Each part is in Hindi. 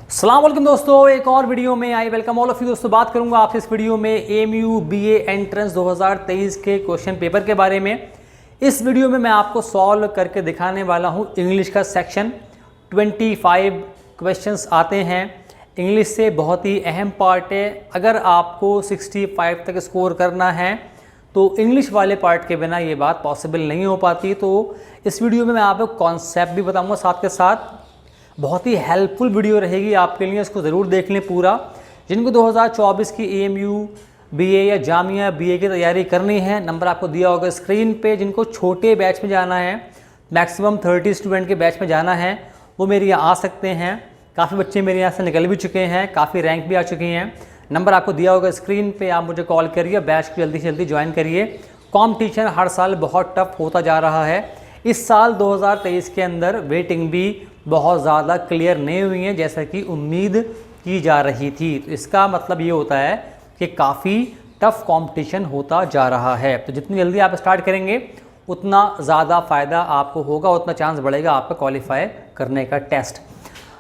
अस्सलाम वालेकुम दोस्तों, एक और वीडियो में I welcome all of you. दोस्तों बात करूंगा आपसे इस वीडियो में एएमयू बीए एंट्रेंस 2023 के क्वेश्चन पेपर के बारे में। इस वीडियो में मैं आपको सॉल्व करके दिखाने वाला हूं इंग्लिश का सेक्शन। 25 क्वेश्चंस आते हैं इंग्लिश से, बहुत ही अहम पार्ट है। अगर आपको 65 तक स्कोर करना है तो इंग्लिश वाले पार्ट के बिना ये बात पॉसिबल नहीं हो पाती। तो इस वीडियो में मैं आपको कॉन्सेप्ट भी बताऊंगा, साथ के साथ बहुत ही हेल्पफुल वीडियो रहेगी आपके लिए, इसको ज़रूर देख लें पूरा। जिनको 2024 की एएमयू बीए या जामिया बीए की तैयारी करनी है, नंबर आपको दिया होगा स्क्रीन पे। जिनको छोटे बैच में जाना है, मैक्सिमम 30 स्टूडेंट के बैच में जाना है, वो मेरे यहाँ आ सकते हैं। काफ़ी बच्चे मेरे यहाँ से निकल भी चुके हैं, काफ़ी रैंक भी आ चुकी हैं। नंबर आपको दिया होगा स्क्रीन पे, आप मुझे कॉल करिए, बैच को जल्दी से जल्दी ज्वाइन करिए। कॉम्पिटिशन हर साल बहुत टफ होता जा रहा है। इस साल 2023 के अंदर वेटिंग भी बहुत ज़्यादा क्लियर नहीं हुई है जैसा कि उम्मीद की जा रही थी। तो इसका मतलब ये होता है कि काफ़ी टफ कंपटीशन होता जा रहा है। तो जितनी जल्दी आप स्टार्ट करेंगे उतना ज़्यादा फ़ायदा आपको होगा, उतना चांस बढ़ेगा आपका क्वालिफाई करने का टेस्ट।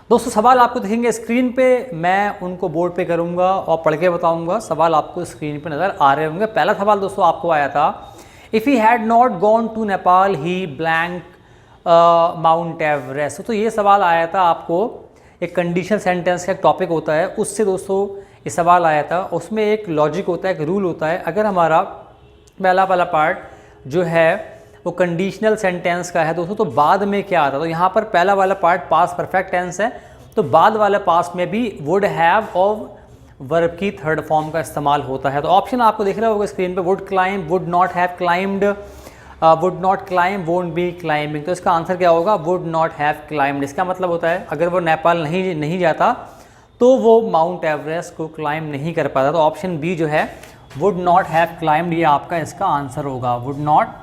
दोस्तों सवाल आपको दिखेंगे स्क्रीन पे, मैं उनको बोर्ड पे करूँगा और पढ़ के बताऊँगा। सवाल आपको स्क्रीन पे नज़र आ रहे होंगे। पहला सवाल दोस्तों आपको आया था, if he had not gone to Nepal he blank Mount Everest. तो ये सवाल आया था आपको, एक कंडीशन सेंटेंस का एक टॉपिक होता है, उससे दोस्तों ये सवाल आया था। उसमें एक लॉजिक होता है, एक रूल होता है। अगर हमारा पहला वाला पार्ट जो है वो कंडीशनल सेंटेंस का है दोस्तों, तो बाद में क्या आता है, तो यहाँ पर पहला वाला पार्ट पास परफेक्ट टेंस है, तो बाद वाला पास में भी वुड हैव और वर्ब की थर्ड फॉर्म का इस्तेमाल होता है। तो ऑप्शन आपको दिख रहा होगा स्क्रीन पे, would climb, would not have climbed, would not climb, won't be climbing. तो इसका आंसर क्या होगा, वुड नॉट हैव क्लाइंब्ड। इसका मतलब होता है अगर वो नेपाल नहीं जाता तो वो माउंट एवरेस्ट को क्लाइंब नहीं कर पाता। तो ऑप्शन बी जो है वुड नॉट हैव क्लाइंब्ड, ये आपका इसका आंसर होगा, would not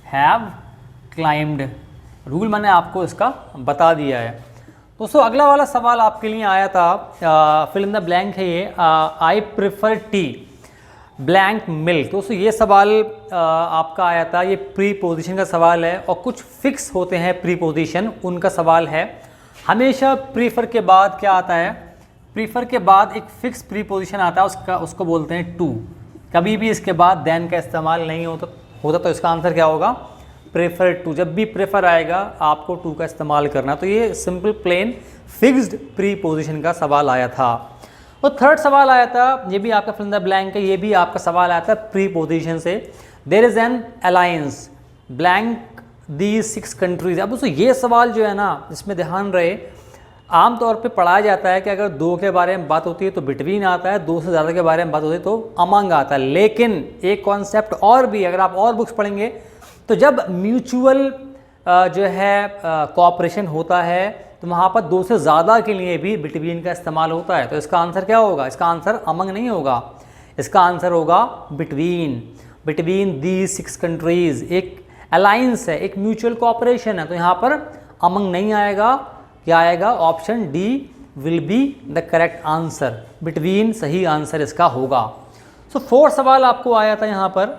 have climbed. Rule मैंने आपको इसका बता दिया है। दोस्तों अगला वाला सवाल आपके लिए आया था, फिल इन द ब्लैंक है ये, I prefer tea blank milk. दोस्तों ये सवाल आपका आया था, ये प्री पोजीशन का सवाल है और कुछ फिक्स होते हैं प्री पोजीशन, उनका सवाल है। हमेशा प्रीफर के बाद क्या आता है, प्रीफर के बाद एक फिक्स प्री पोजीशन आता है, उसको बोलते हैं टू। कभी भी इसके बाद देन का इस्तेमाल नहीं होता। तो इसका आंसर क्या होगा, प्रेफर टू। जब भी प्रेफर आएगा आपको टू का इस्तेमाल करना। तो ये simple plain fixed pre position का सवाल आया था। और थर्ड सवाल आया था, ये भी आपका फिल इन द ब्लैंक है, ये भी आपका सवाल आया था प्री पोजीशन से। There is an alliance blank the 6 countries. अब दोस्तों ये सवाल जो है ना, इसमें ध्यान रहे, आमतौर पे पढ़ाया जाता है कि अगर दो के बारे में बात होती है तो बिटवीन आता है, दो से ज़्यादा के बारे में बात होती है तो अमंग आता है। लेकिन एक कॉन्सेप्ट और भी, अगर आप और बुक्स पढ़ेंगे तो जब म्यूचुअल जो है कोऑपरेशन होता है तो वहाँ पर दो से ज़्यादा के लिए भी बिटवीन का इस्तेमाल होता है। तो इसका आंसर क्या होगा, इसका आंसर अमंग नहीं होगा, इसका आंसर होगा बिटवीन। बिटवीन दी 6 कंट्रीज़ एक अलायंस है, एक म्यूचुअल कोऑपरेशन है, तो यहाँ पर अमंग नहीं आएगा। क्या आएगा, option D will be the correct answer, between सही आंसर इसका होगा। सो 4 सवाल आपको आया था यहाँ पर।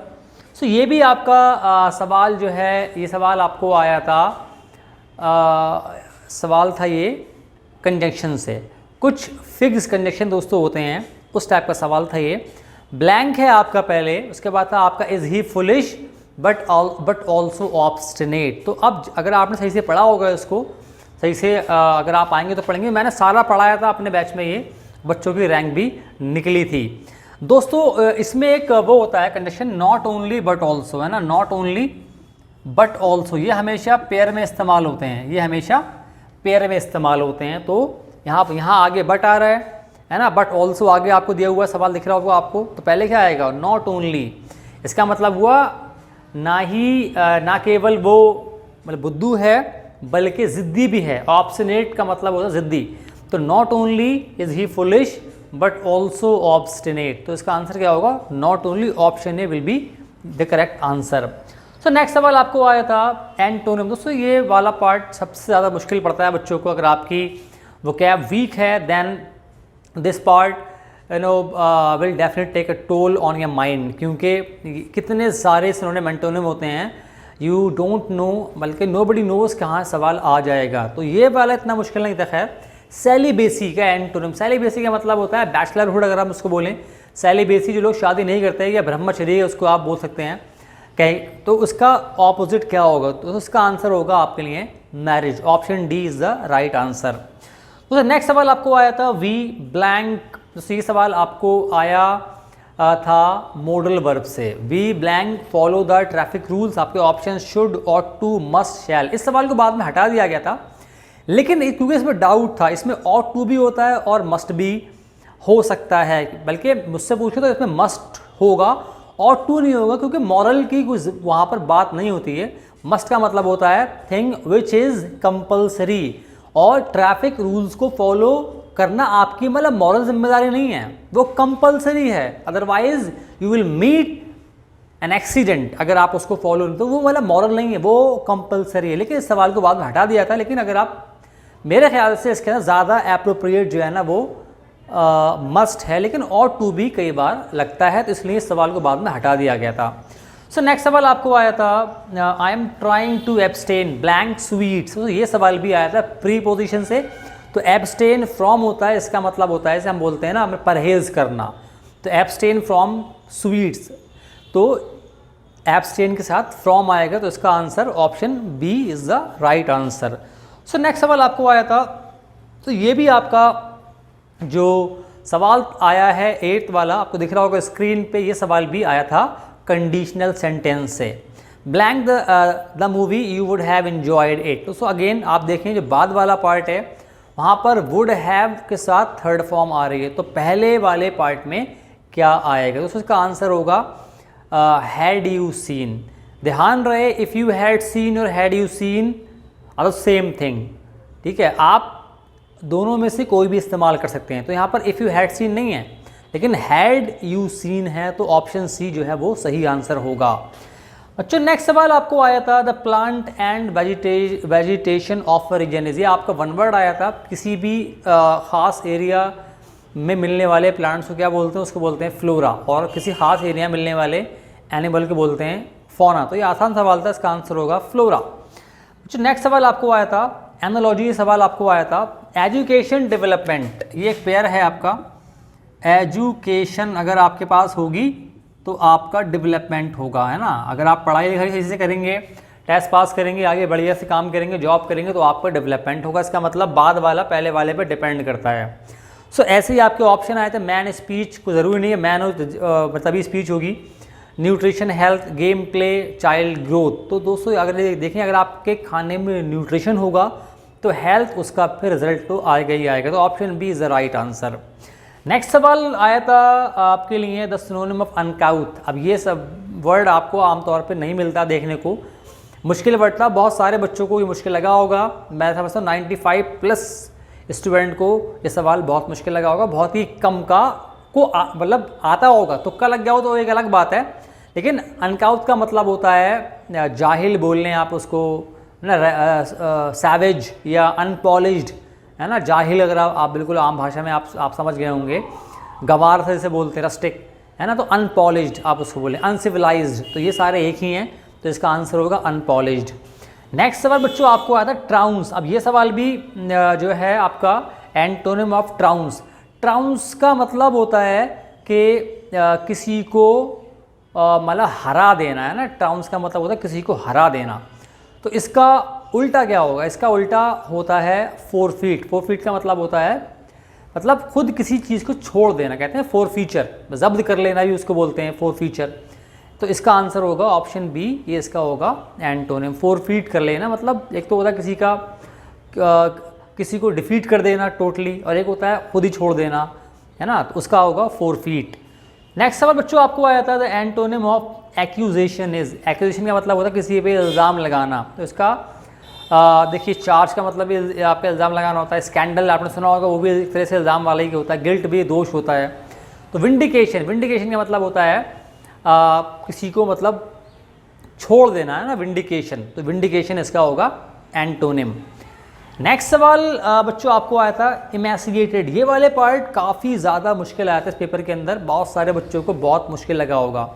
सो ये भी आपका सवाल जो है, ये सवाल आपको आया था, सवाल था ये कंजंक्शन से। कुछ फिक्स कंजंक्शन दोस्तों होते हैं, उस टाइप का सवाल था ये। ब्लैंक है आपका पहले, उसके बाद था आपका is he foolish but also obstinate. तो अब अगर आपने सही से पढ़ा होगा इसको, सही से अगर आप आएंगे तो पढ़ेंगे। मैंने सारा पढ़ाया था अपने बैच में, ये बच्चों की रैंक भी निकली थी। दोस्तों इसमें एक वो होता है condition, not only but also, है ना, नॉट ओनली बट ऑल्सो, ये हमेशा पेयर में इस्तेमाल होते हैं, ये हमेशा पेयर में इस्तेमाल होते हैं। तो यहाँ आगे बट आ रहा है ना, बट ऑल्सो आगे आपको दिया हुआ सवाल दिख रहा होगा आपको, तो पहले क्या आएगा, नॉट ओनली। इसका मतलब हुआ ना केवल वो मतलब बुद्धू है बल्कि ज़िद्दी भी है। ऑब्स्टिनेट का मतलब होता है ज़िद्दी। तो not only is he foolish but also obstinate. तो इसका आंसर क्या होगा, not only, option A will be the correct answer. So next सवाल आपको आया था एंटोनिम। दोस्तों ये वाला पार्ट सबसे ज़्यादा मुश्किल पड़ता है बच्चों को। अगर आपकी वोकैब वीक है then this part will definite take a toll on your mind, क्योंकि कितने सारे सिनोनिम एंटोनिम होते हैं, यू डोंट नो, बल्कि नोबडी नोज़ कहाँ सवाल आ जाएगा। तो ये वाला इतना मुश्किल नहीं था। खैर सेलिबेसी का एंटोनिम, सेलिबेसी का मतलब होता है बैचलरहुड, अगर हम उसको बोलें। सेलिबेसी जो लोग शादी नहीं करते हैं या ब्रह्मचर्य उसको आप बोल सकते हैं कहीं, तो उसका ऑपोजिट क्या होगा? तो उसका आंसर होगा आपके लिए marriage. Option D is the right answer. तो नेक्स्ट सवाल आपको आया था वी ब्लैंक, तो ये सवाल आपको आया था मॉडल वर्ब से। We blank follow the traffic rules, आपके option should, ought to, must, shall. इस सवाल को बाद में हटा दिया गया था, लेकिन क्योंकि इसमें डाउट था, इसमें ऑट टू भी होता है और मस्ट भी हो सकता है, बल्कि मुझसे पूछो तो इसमें मस्ट होगा, ऑट टू नहीं होगा, क्योंकि मॉरल की कुछ वहाँ पर बात नहीं होती है। मस्ट का मतलब होता है थिंग विच इज़ कंपल्सरी, और ट्रैफिक रूल्स को फॉलो करना आपकी मतलब मॉरल जिम्मेदारी नहीं है, वो कंपल्सरी है। Otherwise you will meet an accident, अगर आप उसको फॉलो नहीं, तो वो मतलब मॉरल नहीं है, वो कंपल्सरी है। लेकिन इस सवाल को बाद में हटा दिया था, लेकिन अगर आप मेरे ख्याल से इसके अंदर ज़्यादा अप्रोप्रिएट जो है ना वो मस्ट है, लेकिन ऑट टू भी कई बार लगता है, तो इसलिए इस सवाल को बाद में हटा दिया गया था। सो नेक्स्ट सवाल आपको आया था I am trying to abstain blank sweets. तो ये सवाल भी आया था प्रीपोजिशन से। तो एब्सटेन फ्रॉम होता है, इसका मतलब होता है जैसे हम बोलते हैं ना हमें परहेज़ करना, तो एब्सटेन फ्रॉम स्वीट्स, तो एब्सटेन के साथ फ्रॉम आएगा, तो इसका answer option B is the right answer. So next सवाल आपको आया था, तो ये भी आपका जो सवाल आया है 8th वाला, आपको दिख रहा होगा स्क्रीन पे, ये सवाल भी आया था कंडीशनल सेंटेंस से। Blank the movie you would have enjoyed it. तो सो अगेन आप देखें जो बाद वाला पार्ट है वहाँ पर वुड हैव के साथ थर्ड फॉर्म आ रही है, तो पहले वाले पार्ट में क्या आएगा? तो इसका आंसर होगा हैड यू सीन। ध्यान रहे इफ़ यू हैड सीन और had you seen are the same thing, ठीक है, आप दोनों में से कोई भी इस्तेमाल कर सकते हैं। तो यहाँ पर इफ़ यू हैड सीन नहीं है, लेकिन हैड यू सीन है, तो ऑप्शन सी जो है वो सही आंसर होगा। अच्छा, नेक्स्ट सवाल आपको आया था the plant and vegetation of region is. ये आपका वन वर्ड आया था, किसी भी ख़ास एरिया में मिलने वाले प्लांट्स को क्या बोलते हैं? उसको बोलते हैं फ्लोरा, और किसी खास एरिया में मिलने वाले एनिमल को बोलते हैं फौना। तो ये आसान सवाल था, इसका आंसर होगा फ्लोरा। अच्छा, नेक्स्ट सवाल आपको आया था एनालॉजी सवाल आपको आया था एजुकेशन डेवलपमेंट। ये एक पेयर है आपका, एजुकेशन अगर आपके पास होगी तो आपका डेवलपमेंट होगा, है ना। अगर आप पढ़ाई लिखाई सही से करेंगे, टेस्ट पास करेंगे, आगे बढ़िया से काम करेंगे, जॉब करेंगे, तो आपका डेवलपमेंट होगा। इसका मतलब बाद वाला पहले वाले पे डिपेंड करता है। सो ऐसे ही आपके ऑप्शन आए थे मैन स्पीच, को ज़रूरी नहीं है मैन हो तभी स्पीच होगी, nutrition, health, game play, child growth. तो दोस्तों अगर देखें, अगर आपके खाने में न्यूट्रिशन होगा तो हेल्थ उसका फिर रिजल्ट तो आएगा ही आएगा। तो option B is the right answer. Next सवाल आया था आपके लिए द सिनोनिम ऑफ अनकाउथ। अब ये सब वर्ड आपको आमतौर पे नहीं मिलता देखने को, मुश्किल वर्ड था, बहुत सारे बच्चों को ये मुश्किल लगा होगा। मैं समझता हूँ 95+ स्टूडेंट को ये सवाल बहुत मुश्किल लगा होगा, बहुत ही कम का को मतलब आता होगा, तुक्का लग गया हो तो एक अलग बात है। लेकिन अनकाउथ का मतलब होता है जाहिल बोलने आप उसको ना, सैवेज या अनपॉलिश्ड, है ना। जाहिल अगर आप बिल्कुल आम भाषा में आप समझ गए होंगे, गवार से जैसे बोलते हैं, रस्टिक, है ना, तो अनपॉलिश्ड आप उसको बोलें, अनसिविलाइज्ड, तो ये सारे एक ही हैं, तो इसका आंसर होगा अनपॉलिश्ड। नेक्स्ट सवाल बच्चों आपको आता है ट्राउंस। अब ये सवाल भी जो है आपका एंटोनिम ऑफ ट्राउंस। ट्राउंस का मतलब होता है कि किसी को मतलब हरा देना, है ना। ट्राउंस का मतलब होता है किसी को हरा देना। तो इसका उल्टा क्या होगा? इसका उल्टा होता है फोरफीट। फोरफीट का मतलब होता है मतलब खुद किसी चीज़ को छोड़ देना, कहते हैं फोरफीचर, जब्त कर लेना भी उसको बोलते हैं फोरफीचर। तो इसका आंसर होगा ऑप्शन बी, ये इसका होगा एंटोनिम। फोरफीट कर लेना मतलब एक तो होता है किसी को डिफीट कर देना टोटली, और एक होता है खुद ही छोड़ देना, है ना, तो उसका होगा फोरफीट। नेक्स्ट सवाल बच्चों आपको आया था the antonym of accusation is. Accusation का मतलब होता है किसी पे इल्ज़ाम लगाना। तो इसका देखिए चार्ज का मतलब भी आप पे इल्ज़ाम लगाना होता है। स्कैंडल आपने सुना होगा, वो भी एक तरह से इल्ज़ाम वाला ही होता है। गिल्ट भी दोष होता है। तो विंडिकेशन, विंडिकेशन का मतलब होता है किसी को मतलब छोड़ देना, है ना, विंडिकेशन। तो विंडिकेशन इसका होगा एंटोनिम। नेक्स्ट सवाल बच्चों आपको आया था इमेसिएटेड। ये वाले पार्ट काफ़ी ज़्यादा मुश्किल आया था इस पेपर के अंदर, बहुत सारे बच्चों को बहुत मुश्किल लगा होगा।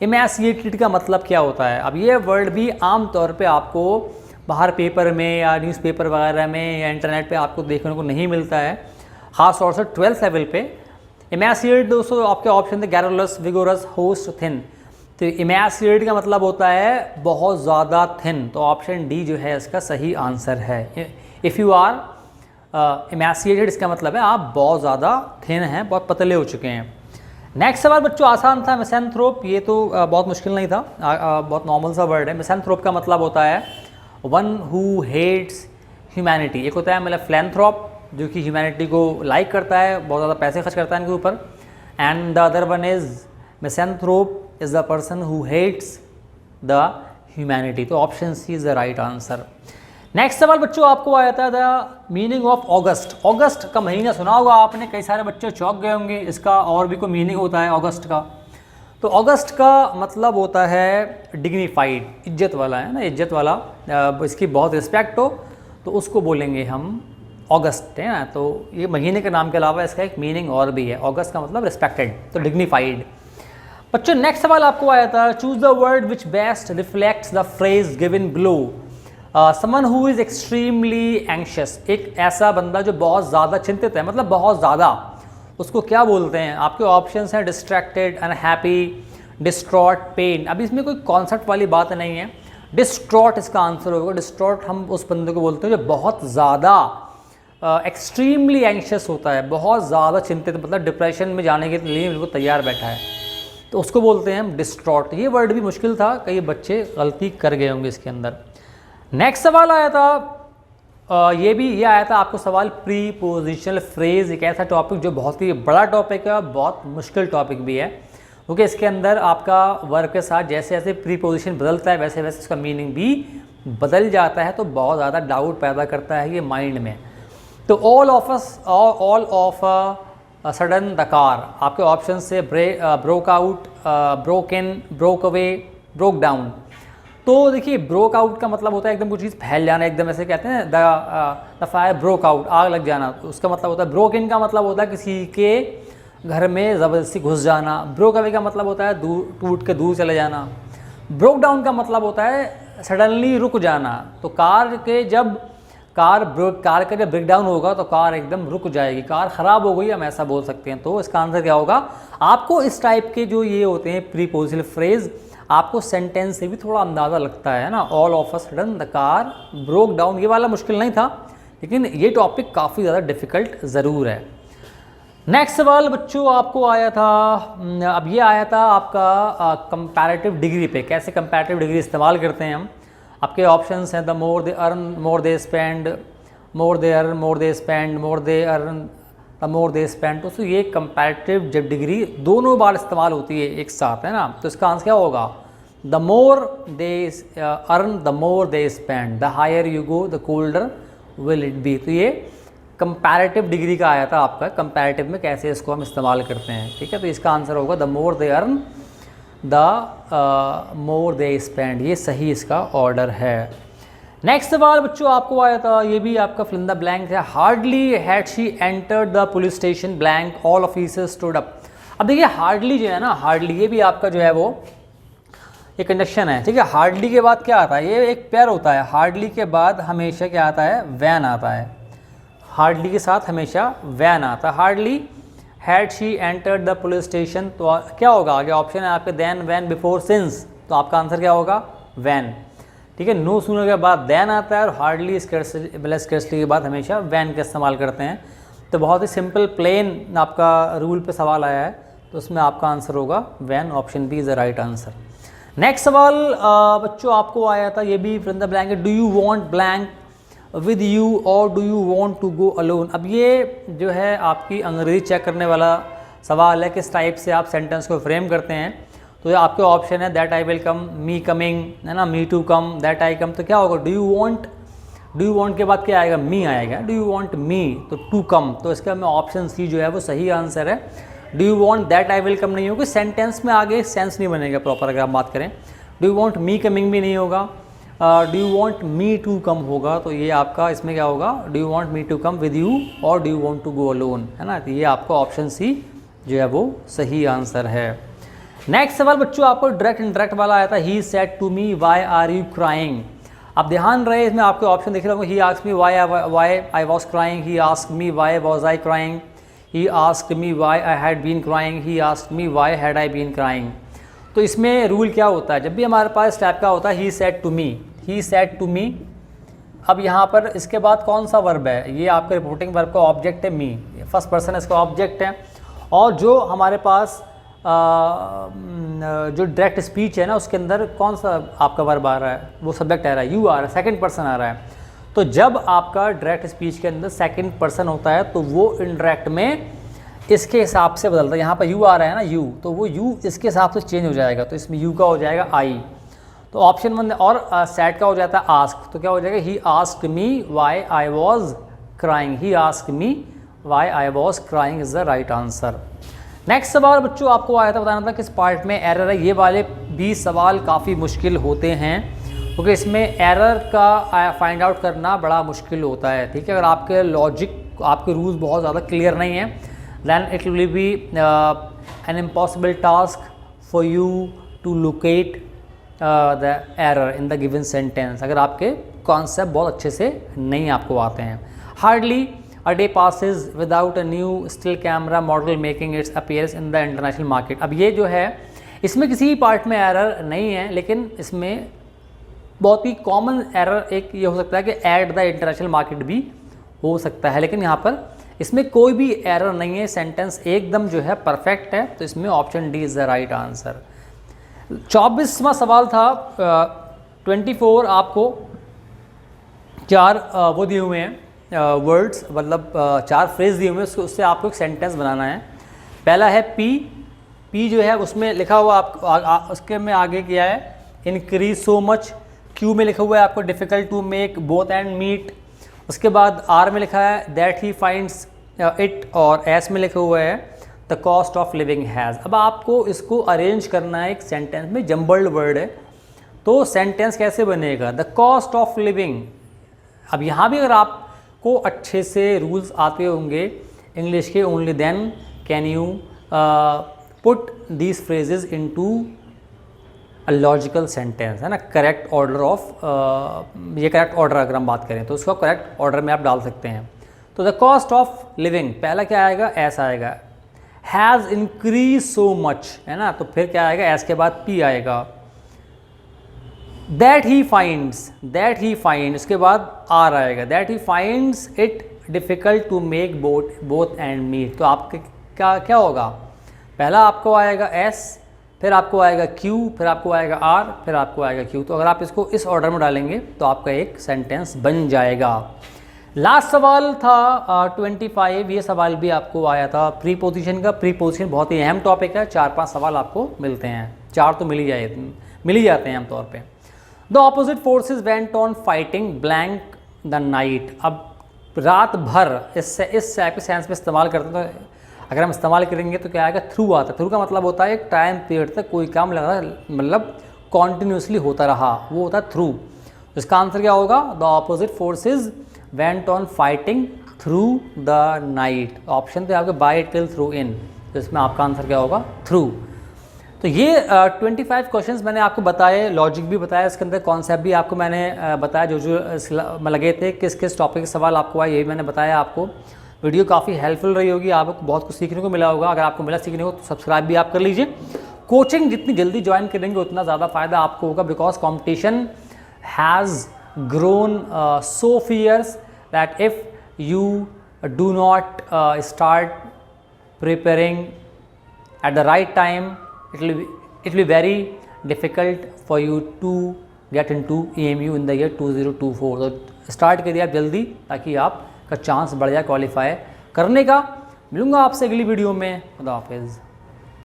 इमेसिएटेड का मतलब क्या होता है? अब ये वर्ड भी आम तौर पे आपको बाहर पेपर में या न्यूज़पेपर वगैरह में या इंटरनेट पे आपको देखने को नहीं मिलता है, ख़ास तौर से 12th लेवल पे। इमैसिएट दोस्तों आपके ऑप्शन थे गैरोलस, विगोरस, होस्ट, थिन। तो इमैसिएट का मतलब होता है बहुत ज़्यादा थिन, तो ऑप्शन डी जो है इसका सही आंसर है। इफ़ यू आर इमैसिएटेड, इसका मतलब है आप बहुत ज़्यादा थिन हैं, बहुत पतले हो चुके हैं। नेक्स्ट सवाल बच्चों आसान था, मिसैंथ्रोप। ये तो बहुत मुश्किल नहीं था, बहुत नॉर्मल सा वर्ड है। मिसैंथ्रोप का मतलब होता है वन हु हेट्स ह्यूमैनिटी। एक होता है मतलब फिलैंथ्रोप, जो कि ह्यूमैनिटी को लाइक करता है, बहुत ज़्यादा पैसे खर्च करता है इनके ऊपर। And the other one is misanthrope is the person who hates the humanity. तो option C is the right answer. Next सवाल बच्चों आपको आया था the meaning of august. August का महीना सुना होगा आपने, कई सारे बच्चे चौंक गए होंगे, इसका और भी कोई मीनिंग होता है ऑगस्ट का। तो ऑगस्ट का मतलब होता है डिग्निफाइड, इज्जत वाला, है ना, इज्जत वाला, इसकी बहुत रिस्पेक्ट हो तो उसको बोलेंगे हम ऑगस्ट, है ना। तो ये महीने के नाम के अलावा इसका एक मीनिंग और भी है। ऑगस्ट का मतलब रिस्पेक्टेड, तो डिग्निफाइड। बच्चों नेक्स्ट सवाल आपको आया था choose the word which best reflects the phrase given below. Someone who is extremely anxious, एक ऐसा बंदा जो बहुत ज़्यादा चिंतित है, मतलब बहुत ज़्यादा, उसको क्या बोलते हैं? आपके ऑप्शंस हैं डिस्ट्रैक्टेड, अनहैप्पी, डिस्ट्रॉट, पेन। अभी इसमें कोई कॉन्सेप्ट वाली बात नहीं है, डिस्ट्रॉट इसका आंसर होगा। डिस्ट्रॉट हम उस बंदे को बोलते हैं जो बहुत ज़्यादा एक्सट्रीमली एंशियस होता है, बहुत ज़्यादा चिंतित, मतलब डिप्रेशन में जाने के लिए बिल्कुल तैयार बैठा है, तो उसको बोलते हैं हम डिस्ट्रॉट। ये वर्ड भी मुश्किल था, कई बच्चे गलती कर गए होंगे इसके अंदर। नेक्स्ट सवाल आया था ये आया था आपको सवाल प्रीपोजिशनल फ्रेज। एक ऐसा टॉपिक जो बहुत ही बड़ा टॉपिक है, बहुत मुश्किल टॉपिक भी है, क्योंकि इसके अंदर आपका वर्ब के साथ जैसे जैसे प्रीपोजिशन बदलता है वैसे वैसे इसका मीनिंग भी बदल जाता है, तो बहुत ज़्यादा डाउट पैदा करता है ये माइंड में। तो all of a sudden the car, आपके ऑप्शन से broke out, broke in, broke away, broke down. तो देखिए ब्रोक आउट का मतलब होता है एकदम कुछ चीज़ फैल जाना, एकदम ऐसे कहते हैं द फायर ब्रोक आउट, आग लग जाना, तो उसका मतलब होता है। ब्रोक इन का मतलब होता है किसी के घर में ज़बरदस्ती घुस जाना। ब्रोक अवे का मतलब होता है टूट के दूर चले जाना। ब्रोक डाउन का मतलब होता है सडनली रुक जाना। तो कार का जब ब्रेक डाउन होगा तो कार एकदम रुक जाएगी, कार ख़राब हो गई, हम ऐसा बोल सकते हैं। तो इसका आंसर क्या होगा? आपको इस टाइप के जो ये होते हैं प्रीपोजिशनल फ्रेज, आपको सेंटेंस से भी थोड़ा अंदाज़ा लगता है ना। All of a sudden the car broke down, ये वाला मुश्किल नहीं था, लेकिन ये टॉपिक काफ़ी ज़्यादा डिफ़िकल्ट ज़रूर है। नेक्स्ट सवाल बच्चों आपको आया था, अब ये आया था आपका कंपैरेटिव डिग्री पे, कैसे कंपैरेटिव डिग्री इस्तेमाल करते हैं हम। आपके ऑप्शंस हैं the more they earn, more they spend, more they earn, more they spend, more they earn, the more they spend. तो ये कंपैरेटिव जब डिग्री दोनों बार इस्तेमाल होती है एक साथ, है ना, तो इसका आंसर क्या होगा? The more they earn the more they spend, the higher you go the colder will it be. तो ये कंपैरेटिव डिग्री का आया था आपका, कंपैरेटिव में कैसे इसको हम इस्तेमाल करते हैं, ठीक है। तो इसका आंसर होगा the more they earn the more they spend, ये सही इसका ऑर्डर है। नेक्स्ट सवाल बच्चों आपको आया था, ये भी आपका फिल इन द ब्लैंक है। Hardly had she entered the police station blank all officers stood up. अब देखिए हार्डली जो है ना, हार्डली ये भी आपका जो है वो एक कंजक्शन है, ठीक है। हार्डली के बाद क्या आता है? ये एक पेयर होता है। हार्डली के बाद हमेशा क्या आता है? वैन आता है। हार्डली के साथ हमेशा वैन आता है। Hardly had she entered the police station, तो क्या होगा आगे? ऑप्शन है आपके देन, वैन, बिफोर, सिंस। तो आपका आंसर क्या होगा? वैन, ठीक है। नो सूनर के बाद देन आता है और हार्डली स्कर्सली के बाद हमेशा वैन का इस्तेमाल करते हैं। तो बहुत ही सिंपल प्लेन आपका रूल पे सवाल आया है, तो उसमें आपका आंसर होगा वैन। Option B is the right answer. Next सवाल बच्चों आपको आया था, ये भी फिल इन द ब्लैंक है। Do you want blank with you और do you want to go alone. अब ये जो है आपकी अंग्रेजी चेक करने वाला सवाल है, किस टाइप से आप सेंटेंस को फ्रेम करते हैं। तो आपके ऑप्शन है that I will come, me coming, है ना, मी टू कम, दैट आई कम। तो क्या होगा? डू यू वांट के बाद क्या आएगा? मी आएगा। डू यू वांट मी, तो टू कम। तो इसका में ऑप्शन सी जो है वो सही आंसर है। Do you want that I will come नहीं होगा, सेंटेंस में आगे सेंस नहीं बनेगा प्रॉपर अगर आप बात करें। Do you want me coming भी नहीं होगा, do you want me to come होगा। तो ये आपका इसमें क्या होगा? Do you want me to come with you और do you want to go alone, है ना। तो ये आपका ऑप्शन सी जो है वो सही आंसर है। नेक्स्ट सवाल बच्चों आपको डायरेक्ट इंडायरेक्ट वाला आया था। He said to me why are you crying. आप ध्यान रहे, इसमें आपके ऑप्शन दिख रहे होंगे, he asked me why I was crying, he asked me why was I crying, he asked me why I had been crying, he asked me why had I been crying. तो इसमें रूल क्या होता है, जब भी हमारे पास इस टाइप का होता है he said to me, he said to me, अब यहाँ पर इसके बाद कौन सा वर्ब है, ये आपके रिपोर्टिंग वर्ब का ऑब्जेक्ट है मी, फर्स्ट पर्सन इसका ऑब्जेक्ट है, और जो हमारे पास जो डायरेक्ट स्पीच है ना उसके अंदर कौन सा आपका वर्ब आ रहा है, वो सब्जेक्ट आ रहा है, यू आ रहा है, सेकंड पर्सन आ रहा है। तो जब आपका डायरेक्ट स्पीच के अंदर सेकंड पर्सन होता है तो वो इनडायरेक्ट में इसके हिसाब से बदलता है। यहाँ पर यू आ रहा है ना, यू, तो वो यू इसके हिसाब से चेंज हो जाएगा, तो इसमें यू का हो जाएगा आई। तो ऑप्शन 1 और सेट का हो जाता है आस्क, तो क्या हो जाएगा, he asked me why I was crying, he asked me why I was crying is the right answer. Next सवाल बच्चों आपको आया था, बताना था किस पार्ट में एरर है। ये वाले भी सवाल काफ़ी मुश्किल होते हैं क्योंकि इसमें एरर का फाइंड आउट करना बड़ा मुश्किल होता है, ठीक है। अगर आपके लॉजिक, आपके रूल्स बहुत ज़्यादा क्लियर नहीं है, then it will be an impossible task for you to locate the error in the given sentence, अगर आपके कॉन्सेप्ट बहुत अच्छे से नहीं आपको आते हैं। Hardly a day passes without a new still camera model making its appearance in the international market। अब ये जो है इसमें किसी भी पार्ट में एरर नहीं है, लेकिन इसमें बहुत ही कॉमन एरर एक ये हो सकता है कि एट द इंटरनेशनल मार्केट भी हो सकता है, लेकिन यहाँ पर इसमें कोई भी एरर नहीं है, सेंटेंस एकदम जो है परफेक्ट है, तो इसमें option D is the right answer. 24वां सवाल था 24, आपको 4 वो दिए हुए हैं वर्ड्स, मतलब 4 फ्रेज दिए हुए हैं, उससे आपको एक सेंटेंस बनाना है। पहला है पी जो है उसमें लिखा हुआ उसके में आगे किया है इंक्रीज सो मच, क्यू में लिखा हुआ है आपको difficult to make both and meet, उसके बाद आर में लिखा है दैट ही फाइंड्स इट, और एस में लिखा हुआ है the cost of living has. अब आपको इसको अरेंज करना है एक सेंटेंस में, जम्बल्ड वर्ड है, तो सेंटेंस कैसे बनेगा, द कॉस्ट ऑफ लिविंग। अब यहाँ भी अगर आप को अच्छे से रूल्स आते होंगे इंग्लिश के, only then can you put these phrases into a logical sentence, है ना, करेक्ट ऑर्डर ऑफ, ये करेक्ट ऑर्डर अगर हम बात करें तो उसको करेक्ट ऑर्डर में आप डाल सकते हैं। तो द कॉस्ट ऑफ लिविंग पहला क्या आएगा, एस आएगा, हैज़ इंक्रीज सो मच, है ना, तो फिर क्या आएगा, एस के बाद पी आएगा, दैट ही फाइंड्स, उसके बाद आर आएगा, that he finds it difficult to make both and meet. तो आपके क्या होगा, पहला आपको आएगा एस, फिर आपको आएगा क्यू, फिर आपको आएगा आर, फिर आपको आएगा क्यू। तो अगर आप इसको इस ऑर्डर में डालेंगे तो आपका एक सेंटेंस बन जाएगा। लास्ट सवाल था 25, ये सवाल भी आपको आया था प्रीपोजिशन का। प्रीपोजिशन बहुत ही अहम टॉपिक है, 4-5 सवाल आपको मिलते हैं, 4 तो मिल ही जाते हैं आमतौर पे। The opposite forces went on fighting blank the night. अब रात भर इस टाइप के सेंस में इस्तेमाल करते हैं, तो अगर हम इस्तेमाल करेंगे तो क्या आएगा, थ्रू आता है। थ्रू का मतलब होता है एक टाइम पीरियड तक कोई काम लगा, मतलब कॉन्टिन्यूसली होता रहा, वो होता है थ्रू। तो इसका आंसर क्या होगा, the opposite forces went on fighting through the night. Option तो आपके बाय टिल थ्रू इन, तो इसमें आपका आंसर क्या होगा, थ्रू। तो ये 25 क्वेश्चंस मैंने आपको बताए, लॉजिक भी बताया, इसके अंदर कॉन्सेप्ट भी आपको मैंने बताया, जो लगे थे, किस किस टॉपिक के सवाल आपको आए, ये भी मैंने बताया आपको। वीडियो काफ़ी हेल्पफुल रही होगी, आपको बहुत कुछ सीखने को मिला होगा। अगर आपको मिला सीखने को तो सब्सक्राइब भी आप कर लीजिए। कोचिंग जितनी जल्दी ज्वाइन करेंगे उतना ज़्यादा फ़ायदा आपको होगा, because competition has grown so fierce that if you do not start preparing at the right time, it will be very difficult for you to get into EMU in the year 2024। तो स्टार्ट करिए आप जल्दी, ताकि आपका चांस बढ़ जाए क्वालिफाई करने का। मिलूंगा आपसे अगली वीडियो में, खुदा हाफिज़।